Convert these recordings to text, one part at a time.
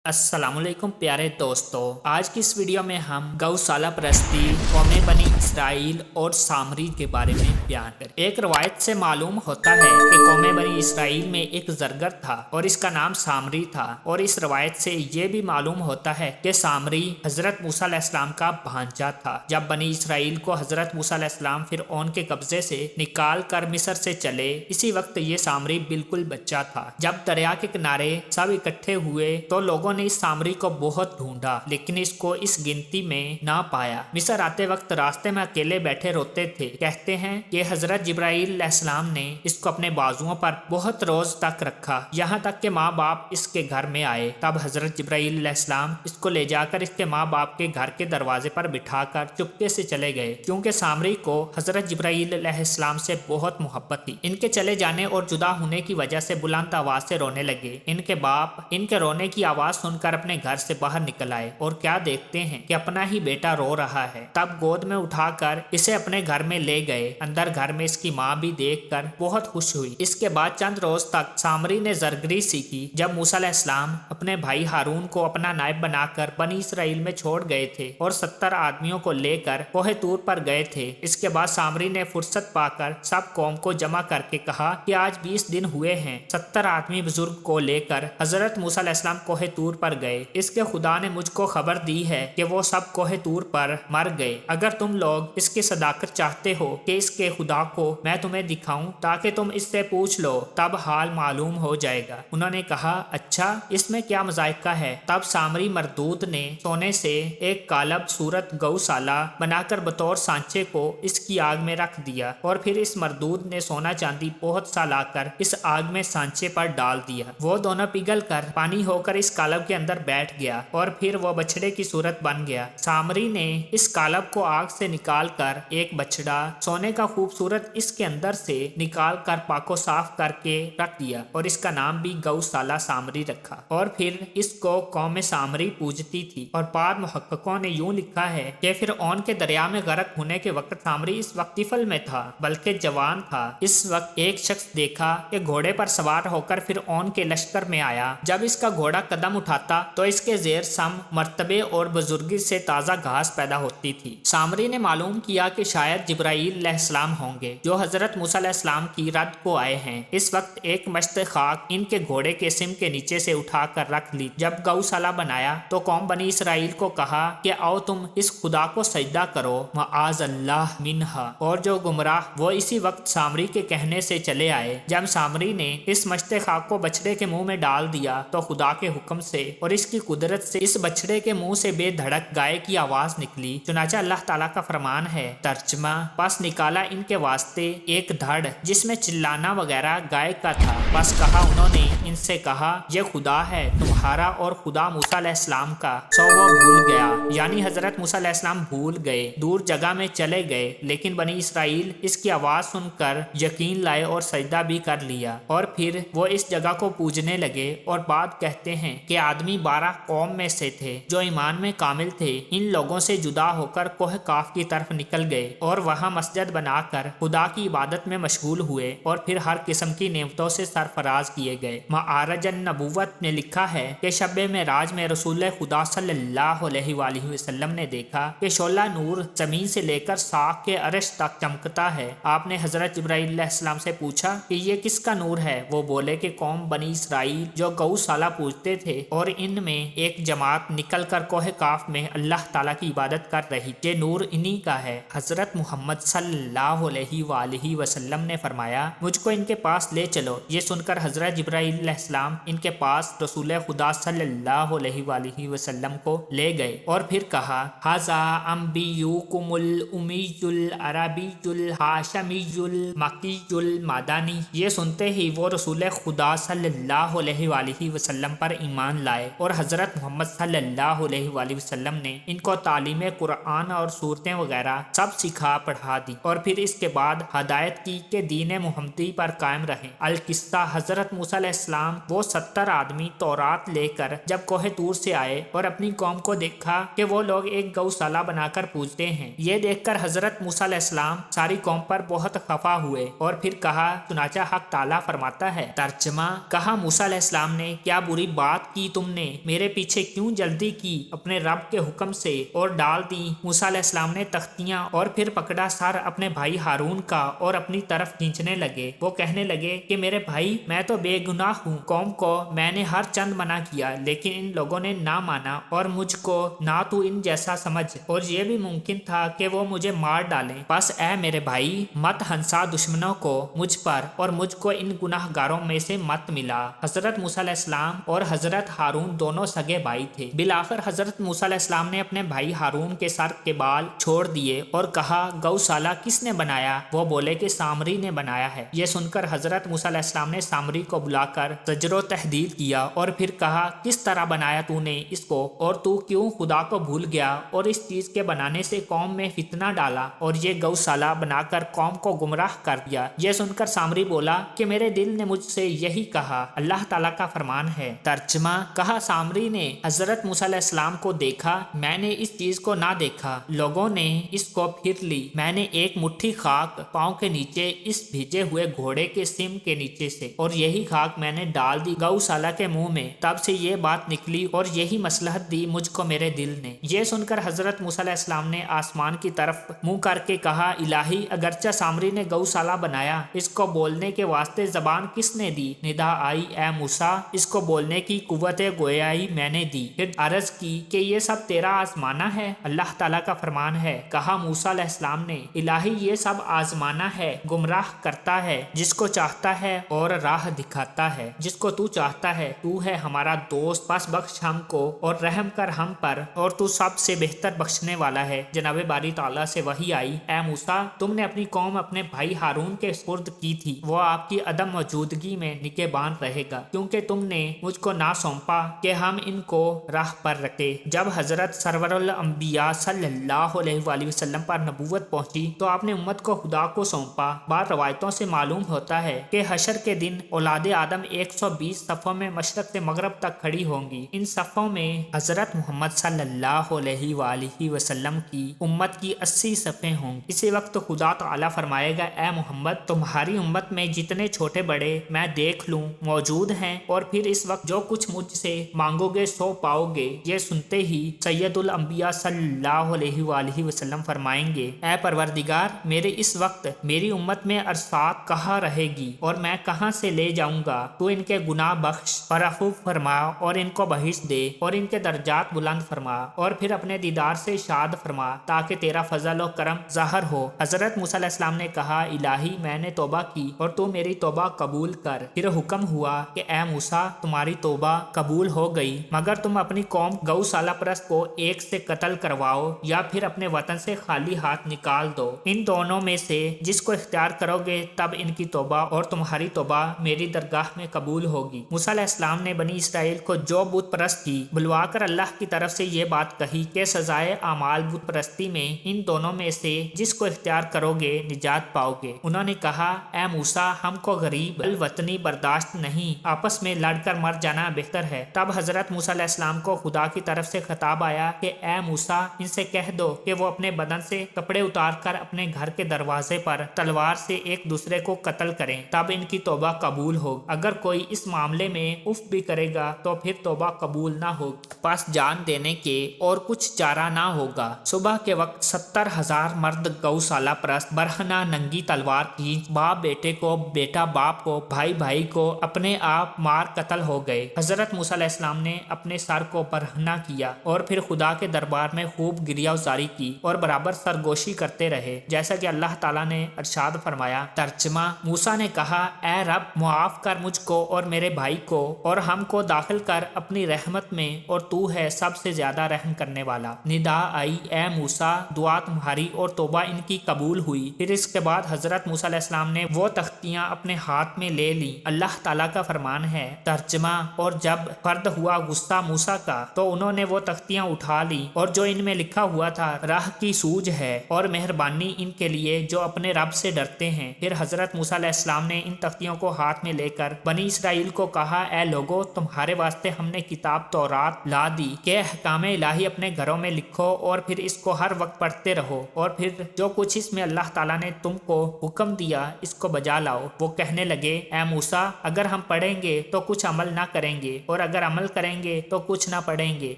अस्सलाम वालेकुम प्यारे दोस्तों, आज की इस वीडियो में हम गौशाला परस्ती, कौम बनी इसराइल और सामरी के बारे में बयान करें। एक रवायत से मालूम होता है कि कौम बनी इसराइल में एक जरगर था और इसका नाम सामरी था। और इस रवायत से ये भी मालूम होता है कि सामरी हजरत मूसा अलैहिस्सलाम का भांजा था। जब बनी इसराइल को हजरत मूसा अलैहिस्सलाम फिरऔन के कब्जे से निकाल कर मिस्र से चले, इसी वक्त ये सामरी बिल्कुल बच्चा था। जब दरिया के किनारे सब इकट्ठे हुए तो लोगों ने इस सामरी को बहुत ढूंढा, लेकिन इसको इस गिनती में ना पाया। मिस्र आते वक्त रास्ते में अकेले बैठे रोते थे। कहते हैं कि हजरत जिब्राइल अलैहिस्सलाम ने इसको अपने बाजुओं पर बहुत रोज तक रखा, यहाँ तक कि माँ बाप इसके घर में आए। तब हजरत जिब्राइल अलैहिस्सलाम इसको ले जाकर इसके माँ बाप के घर के दरवाजे पर बिठाकर चुपके से चले गए, क्योंकि सामरी को हजरत जिब्राइल अलैहिस्सलाम से बहुत मोहब्बत थी। इनके चले जाने और जुदा होने की वजह से बुलंद आवाज से रोने लगे। इनके बाप इनके रोने की आवाज सुनकर अपने घर से बाहर निकल आए और क्या देखते हैं कि अपना ही बेटा रो रहा है। तब गोद में उठाकर इसे अपने घर में ले गए। अंदर घर में इसकी माँ भी देखकर बहुत खुश हुई। इसके बाद चंद रोज तक सामरी ने जरगरी सीखी। जब मूसा अलैहिस्सलाम अपने भाई हारून को अपना नायब बनाकर बनी इसराइल में छोड़ गए थे और 70 आदमियों को लेकर कोहे तूर पर गए थे। इसके बाद सामरी ने फुर्सत पाकर सब कौम को जमा करके कहा कि आज 20 दिन हुए हैं, 70 आदमी बुजुर्ग को लेकर हजरत मूसा अलैहिस्सलाम कोहे तूर पर गए। इसके खुदा ने मुझको खबर दी है कि वो सब कोहे तूर पर मर गए। अगर तुम लोग इसकी सदाकत चाहते हो कि इसके खुदा को मैं तुम्हें दिखाऊं ताकि तुम इससे पूछ लो, तब हाल मालूम हो जाएगा। उन्होंने कहा, अच्छा, इसमें क्या मजायका है। तब सामरी मरदूद ने सोने से एक कालब सूरत गौशाला बनाकर बतौर सांचे को इसकी आग में रख दिया और फिर इस मरदूद ने सोना चांदी बहुत सा लाकर इस आग में सांचे पर डाल दिया। वो दोनों पिघल कर पानी होकर इस कालब के अंदर बैठ गया और फिर वो बछड़े की सूरत बन गया। सामरी ने इस कालब को आग से निकाल कर एक बछड़ा सोने का खूबसूरत इसके अंदर से निकाल कर पाको साफ करके रख दिया और इसका नाम भी गौशाला सामरी रखा। और फिर इसको कौम सामरी पूजती थी। और बाद मुहक्किकों ने यूं लिखा है कि फिरऔन के दरिया में गर्क होने के वक्त सामरी इस वक्त तिफल में था, बल्कि जवान था। इस वक्त एक शख्स देखा कि घोड़े पर सवार होकर फिरऔन के लश्कर में आया। जब इसका घोड़ा कदम उठाता तो इसके जेर सम मर्तबे और बुजुर्गी से ताज़ा घास पैदा होती थी। सामरी ने मालूम किया कि शायद जिब्राइल अलैहिस्सलाम होंगे जो हजरत मूसा अलैहिस्सलाम की रद को आए हैं। इस वक्त एक मश्त खाक इनके घोड़े के सिम के नीचे से उठाकर रख ली। जब गौशाला बनाया तो कौम बनी इसराइल को कहा कि आओ तुम इस खुदा को सजदा करो, मआज़ अल्लाह मिन्हा। और जो गुमराह वो इसी वक्त सामरी के कहने से चले आए। जब सामरी ने इस मश्त खाक को बछड़े के मुंह में डाल दिया तो खुदा के हुक्म से और इसकी कुदरत से इस बछड़े के मुंह से बेधड़क गाय की आवाज निकली। चुनाचा अल्लाह ताला का फरमान है, तर्जमा, बस निकाला इनके वास्ते एक धड़ जिसमें चिल्लाना वगैरह गाय का था। बस कहा उन्होंने इनसे कहा, ये खुदा है तुम्हारा और खुदा मूसा अलैहिस्सलाम का। सो वो भूल गया, यानी हजरत मूसा अलैहिस्सलाम भूल गए, दूर जगह में चले गए। लेकिन बनी इसराइल इसकी आवाज सुनकर यकीन लाए और सजदा भी कर लिया। और फिर वो इस जगह को पूजने लगे। और बाद कहते हैं कि आदमी 12 कौम में से थे जो ईमान में कामिल थे। इन लोगों से जुदा होकर कोह काफ की तरफ निकल गए और वहां मस्जिद बनाकर खुदा की इबादत में मशगूल हुए और फिर हर किस्म की नेमतों से सरफराज किए गए। मआरज नबूवत ने लिखा है कि शब मेराज में रसूल खुदा सल्लल्लाहु अलैहि वसल्लम ने देखा कि शोला नूर जमीन से लेकर साख के अर्श तक चमकता है। आपने हजरत जिब्राइल अलैहिस्सलाम से पूछा कि ये किसका नूर है। वो बोले कि कौम बनी इसराइल जो गौशाला पूजते थे और इनमें एक जमात निकल कर कोहे काफ में अल्लाह ताला की इबादत कर रही। ये नूर इन्हीं का है। हजरत मोहम्मद सल्लल्लाहु अलैहि वसल्लम ने फरमाया, मुझको इनके पास ले चलो। ये सुनकर हजरत जिब्राइल अलैहिस्सलाम इनके पास रसूल खुदा सल्लल्लाहु अलैहि वसल्लम को ले गए और फिर कहा, हाजा अंबियुकुमुल उम्मीयुल अरबियुल हाशमियुल मक्कीयुल मदानी। ये सुनते ही वो रसूल खुदा सल्लल्लाहु अलैहि वसल्लम पर ईमान लाए और हजरत मोहम्मद सल्लल्लाहु अलैहि वसल्लम ने इनको तालीम कुरान और सूरतें वगैरह सब सिखा पढ़ा दी। और फिर इसके बाद हदायत की कि दीन मुहम्मदी पर कायम रहें। अल किस्सा, हजरत मूसा अलैहिस्सलाम वो 70 आदमी तौरात लेकर जब कोहे तूर से आए और अपनी कौम को देखा कि वो लोग एक गौशाला बनाकर पूजते हैं। ये देखकर हजरत मूसा अलैहिस्सलाम सारी कौम पर बहुत खफा हुए और फिर कहा, चुनाचा हक ताला फरमाता है, तर्जमा, कहा मूसा अलैहिस्सलाम ने क्या बुरी बात की तुमने मेरे पीछे क्यों जल्दी की अपने रब के हुक्म से और डाल दी। मूसा अलैहिस्सलाम ने तख्तियां और फिर पकड़ा सर अपने भाई हारून का और अपनी तरफ खींचने लगे। वो कहने लगे कि मेरे भाई, मैं तो बेगुनाह हूँ। कौम को मैंने हर चंद मना किया, लेकिन इन लोगों ने ना माना और मुझको ना तू इन जैसा समझ, और ये भी मुमकिन था कि वो मुझे मार डालें। बस ऐ मेरे भाई, मत हंसा दुश्मनों को मुझ पर और मुझको इन गुनाहगारों में से मत मिला। हजरत मूसा अलैहिस्सलाम और हजरत हारून दोनों सगे भाई थे। बिलाखिर हजरत मूसा अलैहिस्सलाम ने अपने भाई हारून के सर के बाल छोड़ दिए और कहा, गौशाला किसने बनाया? वो बोले कि सामरी ने बनाया है। ये सुनकर हजरत मूसा अलैहिस्सलाम ने सामरी को बुलाकर ज़जरो तहदीद किया और फिर कहा, किस तरह बनाया तूने इसको, और तू क्यों खुदा को भूल गया और इस चीज के बनाने से कौम में फितना डाला और ये गौशाला बनाकर कौम को गुमराह कर दिया। ये सुनकर सामरी बोला कि मेरे दिल ने मुझसे यही कहा, अल्लाह ताला का फरमान है। तर्जमा, कहा सामरी ने हजरत मूसा अलैहिस्सलाम को देखा, मैंने इस चीज को ना देखा। लोगों ने इसको फिर ली। मैंने एक मुट्ठी खाक पाँव के नीचे इस भीजे हुए घोड़े के सिम के नीचे से, और यही खाक मैंने डाल दी गौशाला के मुंह में। तब से ये बात निकली और यही मसलहत दी मुझको मेरे दिल ने। ये सुनकर हजरत मूसा अलैहिस्सलाम ने आसमान की तरफ मुंह करके कहा, इलाही, अगरचा सामरी ने गौशाला बनाया, इसको बोलने के वास्ते जबान किसने दी? निदा आई, ए मूसा, इसको बोलने की कुव्वत गोयाई मैंने दी। फिर अर्ज की कि ये सब तेरा आजमाना है? अल्लाह ताला का फरमान है। कहा मूसा अलैहिस्सलाम ने, इलाही, ये सब आजमाना है। गुमराह करता है जिसको चाहता है और राह दिखाता है जिसको तू चाहता है। तू है हमारा दोस्त, बस बख्श हमको और रहम कर हम पर, और तू सबसे बेहतर बख्शने वाला है। जनाबे बारी ताला से वही आई, ए मूसा, तुमने अपनी कौम अपने भाई हारून के सुपुर्द की थी। वो आपकी अदम मौजूदगी में निगहबान रहेगा, क्योंकि तुमने मुझको ना सौंपा कि हम इनको राह पर रखे। जब हजरत सरवरुल अंबिया सल्लल्लाहु अलैहि वसल्लम पर नबूवत पहुंची तो आपने उम्मत को खुदा को सौंपा। बाद रवायतों से मालूम होता है कि हशर के दिन औलादे आदम 120 सफ़ों में मशरक से मगरब तक खड़ी होंगी। इन सफ़ों में हजरत मोहम्मद सल्लल्लाहु अलैहि वसल्लम की उम्मत की 80 सफ़ें होंगी। इसी वक्त खुदा ताला फरमाएगा, ए मोहम्मद, तुम्हारी उम्मत में जितने छोटे बड़े मैं देख लूं मौजूद हैं, और फिर इस वक्त जो कुछ मुझसे मांगोगे सो पाओगे। ये सुनते ही सैयदुल अंबिया सल्लल्लाहु अलैहि वसल्लम फरमाएंगे, ए परवरदिगार, मेरे इस वक्त मेरी उम्मत में अरसात कहाँ रहेगी और मैं कहाँ से ले जाऊंगा? तो इनके गुनाह बख्श, परअफ़ू फरमा और इनको बख्श दे और इनके दर्जात बुलंद फरमा और फिर अपने दीदार से शाद फरमा, ताकि तेरा फजल और करम ज़ाहिर हो। हजरत मूसा अलैहिस्सलाम ने कहा, इलाही, मैंने तौबा की और तू मेरी तौबा कबूल कर। फिर हुक्म हुआ कि ए मूसा, तुम्हारी तौबा कबूल हो गई, मगर तुम अपनी कौम गौशाला परस्त को एक से कत्ल करवाओ या फिर अपने वतन से खाली हाथ निकाल दो। इन दोनों में से जिसको इख्तियार करोगे तब इनकी तौबा और तुम्हारी तौबा मेरी दरगाह में कबूल होगी। मूसा अलैहिस्सलाम ने बनी इसराइल को जो बुत परस्त थी बुलवाकर अल्लाह की तरफ से ये बात कही कि सजाए आमाल बुत परस्ती में इन दोनों में से जिसको इख्तियार करोगे निजात पाओगे। उन्होंने कहा, ए मूसा, हमको गरीब अलवतनी बर्दाश्त नहीं, आपस में लड़कर मर जाना बेहतर है। तब हजरत मूसा अलैहिस्सलाम को खुदा की तरफ से खिताब आया कि ए मूसा, इनसे कह दो कि वो अपने बदन से कपड़े उतार कर अपने घर के दरवाजे पर तलवार से एक दूसरे को कत्ल करें, तब इनकी तौबा कबूल हो। अगर कोई इस मामले में उफ भी करेगा तो फिर तौबा कबूल ना हो, पास जान देने के और कुछ चारा ना होगा। सुबह के वक्त 70,000 मर्द गौशाला परस्त बरहना नंगी तलवार खींच बाप बेटे को, बेटा बाप को, भाई भाई को अपने आप मार कत्ल हो गए। हजरत मूसा अलैहिस्सलाम ने अपने सर को बरहना किया और फिर खुदा के दरबार में खूब गिरियावजारी की और बराबर सरगोशी करते रहे, जैसा कि अल्लाह ताला ने इरशाद फरमाया। तर्जमा, मूसा ने कहा, ए रब, मुआफ कर मुझको और मेरे भाई को और हमको दाखिल कर अपनी रहमत में, और तू है सबसे ज्यादा रहम करने वाला। निदा आई, ए मूसा, दुआ तुम्हारी और तौबा इनकी कबूल हुई। फिर इसके बाद हजरत मूसा अलैहिस्सलाम ने वो तख्तियां अपने हाथ में ले ली। अल्लाह ताला का फरमान है। तर्जमा, और जब फर्द हुआ गुस्सा मूसा का तो उन्होंने वो तख्तियां उठा ली और जो इनमें लिखा हुआ था राह की सूझ है और मेहरबानी इनके लिए जो अपने रब से डरते हैं। फिर हजरत मूसा अलैहिस्सलाम ने इन तख्तियों को हाथ में लेकर बनी इसराइल को कहा, ए लोगो, तुम्हारे वास्ते हमने किताब तौरात ला दी कि अहकामे इलाही अपने घरों में लिखो और फिर इसको हर वक्त पढ़ते रहो, और फिर जो कुछ इसमें अल्लाह ताला ने तुमको हुक्म दिया इसको बजा लाओ। वो कहने लगे, ए मूसा, अगर हम पढ़ेंगे तो कुछ अमल ना करेंगे और और अगर अमल करेंगे तो कुछ ना पढ़ेंगे,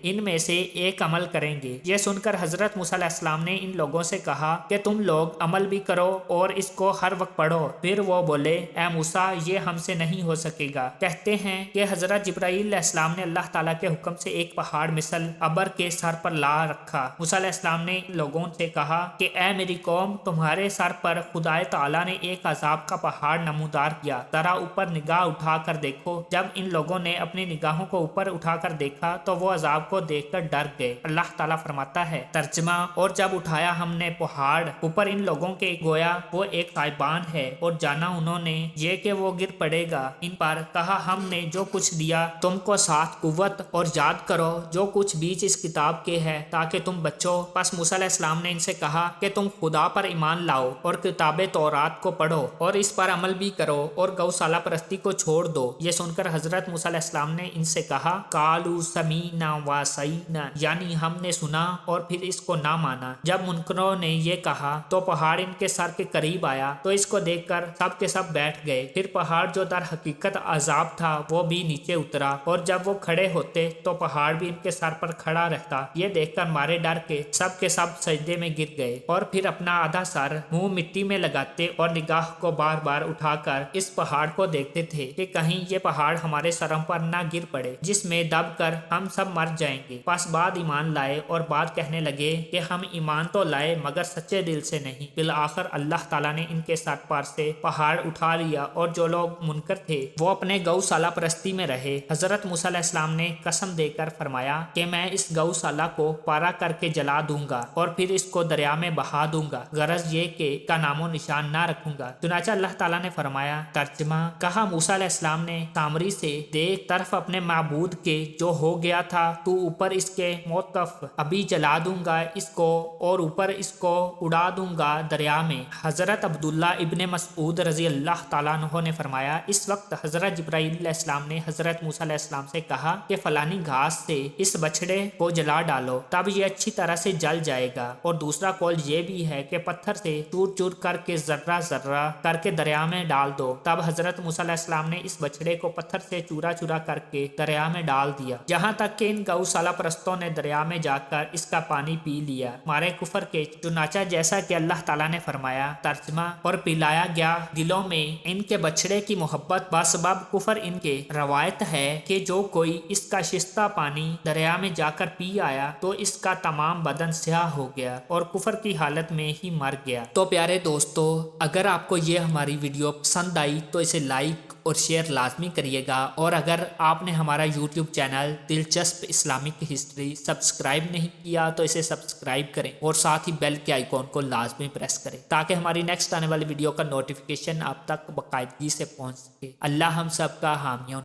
इनमें से एक अमल करेंगे। ये सुनकर हजरत मूसा अलैहिस्सलाम ने इन लोगों से कहा कि तुम लोग अमल भी करो और इसको हर वक्त पढ़ो। फिर वो बोले, ए मूसा, ये हमसे नहीं हो सकेगा। कहते हैं कि हजरत जिब्राईल अलैहिस्सलाम ने अल्लाह ताला के हुक्म से एक पहाड़ मिसल अबर के सर पर ला रखा। मूसा अलैहिस्सलाम ने इन लोगों से कहा कि ए मेरी कौम, तुम्हारे सर पर खुदाए ताला ने एक अजाब का पहाड़ नमूदार किया, जरा ऊपर निगाह उठाकर देखो। जब इन लोगों ने अपनी निगाहों को ऊपर उठाकर देखा तो वो अजाब को देखकर डर गए। अल्लाह ताला फरमाता है, तर्जमा, और जब उठाया हमने पहाड़ ऊपर इन लोगों के, गोया वो एक साइबान है, और जाना उन्होंने ये कि वो गिर पड़ेगा। इन पर कहा, हमने जो कुछ दिया तुमको साथ कुव्वत, और याद करो जो कुछ बीच इस किताब के है ताकि तुम बचो। बस मूसा अलैहिस्सलाम ने इनसे कहा कि तुम खुदा पर ईमान लाओ और किताब तौरात को पढ़ो और इस पर अमल भी करो और गौशाला परस्ती को छोड़ दो। ये सुनकर हजरत मूसा अलैहिस्सलाम ने इनसे कहा, कालू समीना व सईना, यानी हमने सुना और फिर इसको ना माना। जब मुनकरों ने ये कहा तो पहाड़ इनके सर के करीब आया तो इसको देखकर सब के सब बैठ गए। फिर पहाड़ जो दर हकीकत अजाब था वो भी नीचे उतरा, और जब वो खड़े होते तो पहाड़ भी इनके सर पर खड़ा रहता। ये देखकर मारे डर के सब सजदे में गिर गए और फिर अपना आधा सर मुंह मिट्टी में लगाते और निगाह को बार बार उठाकर इस पहाड़ को देखते थे कि कहीं ये पहाड़ हमारे सरों पर ना गिर पड़े, जिसमें दब कर हम सब मर जाएंगे। बस बाद ईमान लाए और बात कहने लगे कि हम ईमान तो लाए मगर सच्चे दिल से नहीं। फिर आखिर अल्लाह ताला ने इनके सर पर से पहाड़ उठा लिया और जो लोग मुनकर थे वो अपने गौशाला परस्ती में रहे। हजरत मूसा अलैहिस्सलाम ने कसम देकर फरमाया कि मैं इस गौशाला को पारा करके जला दूंगा और फिर इसको दरिया में बहा दूंगा, गरज ये कि का नामो निशान ना रखूंगा। चुनाचा अल्लाह ताला ने फरमाया, तर्जमा, कहा मूसा अलैहिस्सलाम ने सामरी से, देख तरफ अपने माबूद के जो हो गया था, तू ऊपर इसके मोतफ, अभी जला दूंगा इसको और ऊपर इसको उड़ा दूंगा दरिया में। हजरत अब्दुल्ला इब्ने मसऊद रजी अल्लाह ताला अन्हु ने फरमाया, इस वक्त हजरत जिब्राईल अलैहिस्सलाम ने हजरत मूसा अलैहिस्सलाम से कहा कि फलानी घास से इस बछड़े को जला डालो, तब ये अच्छी तरह से जल जाएगा। और दूसरा कौल ये भी है कि पत्थर से चूर चूर करके जर्रा जर्रा करके दरिया में डाल दो। तब हजरत मूसा अलैहिस्सलाम ने इस बछड़े को पत्थर से चूरा चूरा करके दरिया में डाल दिया, जहाँ तक कि इन गौशाला परस्तों ने दरिया में जाकर इसका पानी पी लिया, मारे कुफर के। चुनाचा जैसा कि अल्लाह ताला ने फरमाया, तर्जमा, और पिलाया गया दिलों में इनके बछड़े की मोहब्बत बासबाब कुफर इनके। रवायत है कि जो कोई इसका शिस्ता पानी दरिया में जाकर पी आया तो इसका तमाम बदन स्याह हो गया और कुफर की हालत में ही मर गया। तो प्यारे दोस्तों, अगर आपको ये हमारी वीडियो पसंद आई तो इसे लाइक और शेयर लाजमी करिएगा, और अगर आपने हमारा यूट्यूब चैनल दिलचस्प इस्लामिक हिस्ट्री सब्सक्राइब नहीं किया तो इसे सब्सक्राइब करें और साथ ही बेल के आइकॉन को लाजमी प्रेस करें ताकि हमारी नेक्स्ट आने वाली वीडियो का नोटिफिकेशन आप तक बाकायदगी से पहुंच सके। अल्लाह हम सब का हामी